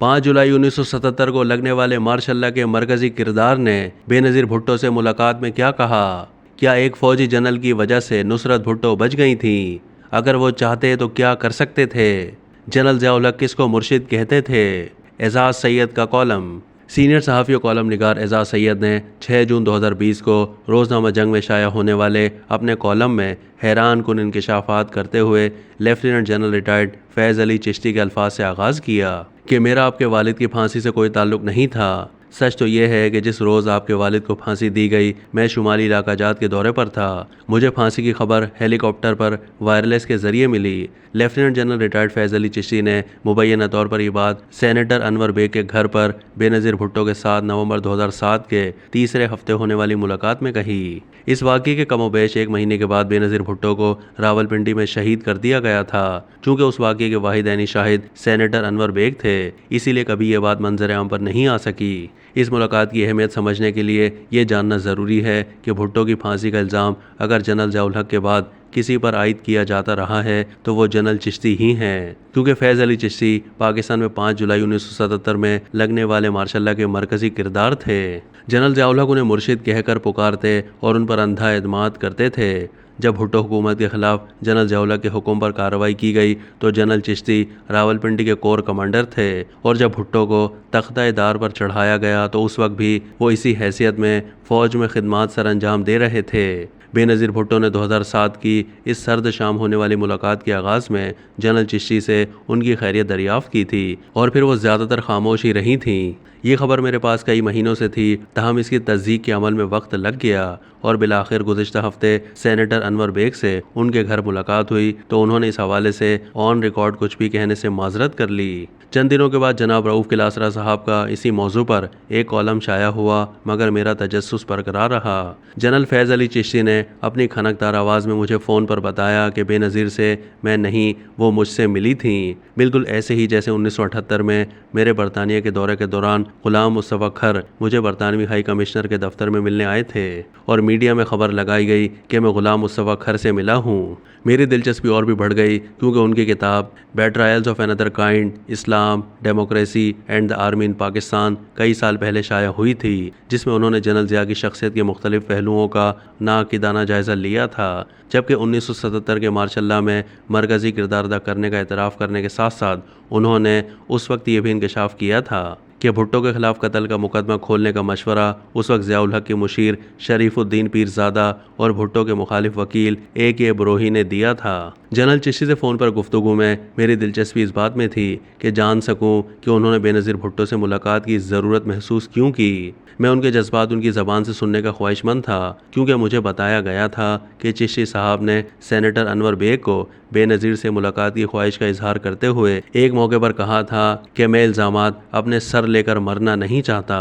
5 जुलाई 1977 को लगने वाले मार्शल्लाह के मरकजी किरदार ने बेनज़ीर भुट्टो से मुलाकात में क्या कहा? क्या एक फौजी जनरल की वजह से नुसरत भुट्टो बच गई थी? अगर वो चाहते तो क्या कर सकते थे? जनरल ज़िया-उल हक किसको मुर्शिद कहते थे? एजाज सैयद का कॉलम। सीनियर सहाफ़ी और कॉलम निगार एजाज सैयद ने 6 जून 2020 को रोज़नामा जंग में शाया होने वाले अपने कॉलम में हैरान कुन इंकशाफात करते हुए लेफ्टिनेंट जनरल रिटायर्ड फैज़ अली चिश्ती के अल्फाज से आगाज़ किया कि मेरा आपके वालिद की फांसी से कोई ताल्लुक़ नहीं था। सच तो यह है कि जिस रोज़ आपके वालिद को फांसी दी गई मैं शुमाली इलाका जात के दौरे पर था। मुझे फांसी की खबर हेलीकॉप्टर पर वायरलेस के ज़रिए मिली। लेफ्टिनेंट जनरल रिटायर्ड फैज़ अली चिश्ती ने मुबैना तौर पर यह बात सेनेटर अनवर बेग के घर पर बेनज़ीर भुट्टो के 7 नवंबर 2007 के तीसरे हफ्ते होने वाली मुलाकात में कही। इस वाक़ये के कमोबेश 1 महीने के बाद बेनज़ीर भुट्टो को रावलपिंडी में शहीद कर दिया गया था। चूँकि उस वाक़ये के वाहिद ऐनी शाहिद सेनेटर अनवर बेग थे, इसीलिए कभी ये बात मंजर आम पर नहीं आ सकी। इस मुलाकात की अहमियत समझने के लिए ये जानना ज़रूरी है कि भुट्टो की फांसी का इल्ज़ाम अगर जनरल ज़िया-उल हक के बाद किसी पर आयद किया जाता रहा है तो वो जनरल चिश्ती ही हैं, क्योंकि फैज़ अली चिश्ती पाकिस्तान में 5 जुलाई 1977 में लगने वाले मार्शल्लाह के मरकज़ी किरदार थे। जनरल ज़िया-उल हक उन्हें मुर्शिद कहकर पुकारते और उन पर अंधा एतमाद करते थे। जब भुट्टो हुकूमत के खिलाफ जनरल ज़िया-उल हक के हुक्म पर कार्रवाई की गई तो जनरल चिश्ती रावलपिंडी के कोर कमांडर थे, और जब भुट्टो को तख्ता-ए-दार पर चढ़ाया गया तो उस वक्त भी वो इसी हैसियत में फ़ौज में खिदमात सर अंजाम दे रहे थे। बेनज़ीर भुट्टो ने 2007 की इस सर्द शाम होने वाली मुलाकात के आगाज़ में जनरल चिश्ती से उनकी खैरियत दरियाफ़्त की थी, और फिर वो ज़्यादातर खामोश ही रही थीं। ये खबर मेरे पास कई महीनों से थी, तहम इसकी तस्दीक के अमल में वक्त लग गया, और बिलाखिर गुज़िश्ता हफ्ते सेनेटर अनवर बेग से उनके घर मुलाकात हुई तो उन्होंने इस हवाले से ऑन रिकॉर्ड कुछ भी कहने से माजरत कर ली। चंद दिनों के बाद जनाब रऊफ़ किलासरा साहब का इसी मौजू पर एक कॉलम शाया हुआ, मगर मेरा तजस्सुस बरकरार रहा। जनरल फैज़ अली चिश्ती ने अपनी खनकदार आवाज़ में मुझे फ़ोन पर बताया कि बेनज़ीर से मैं नहीं, वो मुझसे मिली थीं, बिल्कुल ऐसे ही जैसे 1978 में मेरे बरतानिया के दौरे के दौरान ग़ुलाम मुस्तफ़ा खर मुझे बरतानवी हाई कमिश्नर के दफ्तर में मिलने आए थे, और मीडिया में खबर लगाई गई कि मैं ग़ुलाम मुस्तफ़ा खर से मिला हूँ। मेरी दिलचस्पी और भी बढ़ गई, क्योंकि उनकी किताब betrayals of another kind, Islam, democracy and the army in Pakistan कई साल पहले शाया हुई थी, जिसमें उन्होंने जनरल ज़िया की शख्सियत के मुख्तलिफ पहलुओं का नाक़िदाना जायज़ा लिया था। जबकि 1977 के मार्शल्लाह में मरकज़ी किरदार अदा करने का एतराफ़ करने के साथ साथ उन्होंने उस वक्त ये भी इंकशाफ किया था कि भुट्टो के खिलाफ कत्ल का मुकदमा खोलने का मशवरा उस वक्त ज़िया-उल हक के मुशीर शरीफुद्दीन पीरज़ादा और भुट्टो के मुखालिफ वकील A.K. बरोही ने दिया था। जनरल चिश्ती से फ़ोन पर गुफ्तगू में मेरी दिलचस्पी इस बात में थी कि जान सकूं कि उन्होंने बेनज़ीर भुट्टो से मुलाकात की ज़रूरत महसूस क्यों की। मैं उनके जज्बात उनकी ज़बान से सुनने का ख्वाहिशमंद था, क्योंकि मुझे बताया गया था कि चिश्ती साहब ने सेनेटर अनवर बेग को बेनज़ीर से मुलाकात की ख्वाहिश का इजहार करते हुए एक मौके पर कहा था कि मैं इल्ज़ामात अपने सर लेकर मरना नहीं चाहता।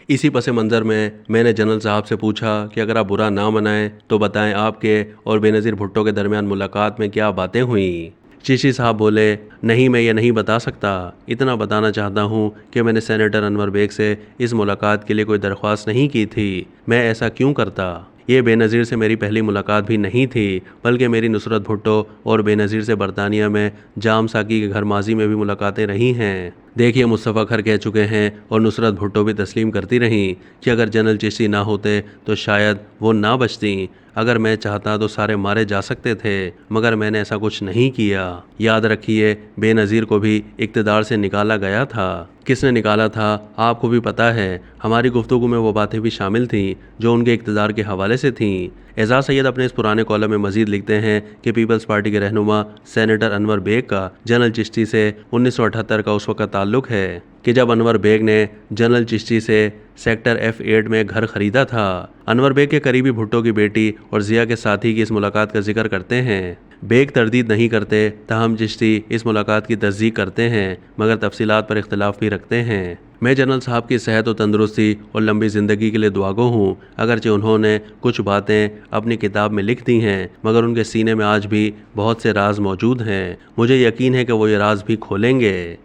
इसी पस मंज़र में मैंने जनरल साहब से पूछा कि अगर आप बुरा ना मनाएं तो बताएं आपके और बेनज़ीर भुट्टो के दरमियान मुलाकात में क्या बातें हुईं। चिश्ती साहब बोले, नहीं, मैं ये नहीं बता सकता। इतना बताना चाहता हूँ कि मैंने सेनेटर अनवर बेग से इस मुलाकात के लिए कोई दरख्वास्त नहीं की थी। मैं ऐसा क्यों करता? ये बेनज़ीर से मेरी पहली मुलाकात भी नहीं थी, बल्कि मेरी नुसरत भुट्टो और बेनज़ीर से बरतानिया में जाम साकी के घर माजी में भी मुलाकातें रही हैं। देखिए, मुस्तफ़ा खर कह चुके हैं और नुसरत भुट्टो भी तस्लीम करती रहीं कि अगर जनरल चिश्ती ना होते तो शायद वो ना बचती। अगर मैं चाहता तो सारे मारे जा सकते थे, मगर मैंने ऐसा कुछ नहीं किया। याद रखिए, बेनज़ीर को भी इक़्तिदार से निकाला गया था। किसने निकाला था आपको भी पता है। हमारी गुफ्तगू में वो बातें भी शामिल थीं जो उनके इक़्तिदार के हवाले से थीं। एजाज सैयद अपने इस पुराने कॉलम में मजीद लिखते हैं कि पीपल्स पार्टी के रहनुमा सेनेटर अनवर बेग का जनरल चिश्ती से 1978 का उस वक्त ताल्लुक़ है कि जब अनवर बेग ने जनरल चिश्ती से सेक्टर F8 में घर खरीदा था। अनवर बेग के करीबी भुट्टो की बेटी और ज़िया के साथी की इस मुलाकात का जिक्र करते हैं। बेग तरदीद नहीं करते, ताहम चिश्ती इस मुलाकात की तस्दीक करते हैं, मगर तफसीलात पर इख्तलाफ भी रखते हैं। मैं जनरल साहब की सेहत और तंदुरुस्ती और लंबी ज़िंदगी के लिए दुआगो हूँ। अगरचे उन्होंने कुछ बातें अपनी किताब में लिख दी हैं, मगर उनके सीने में आज भी बहुत से राज मौजूद हैं। मुझे यकीन है कि वो ये राज भी खोलेंगे।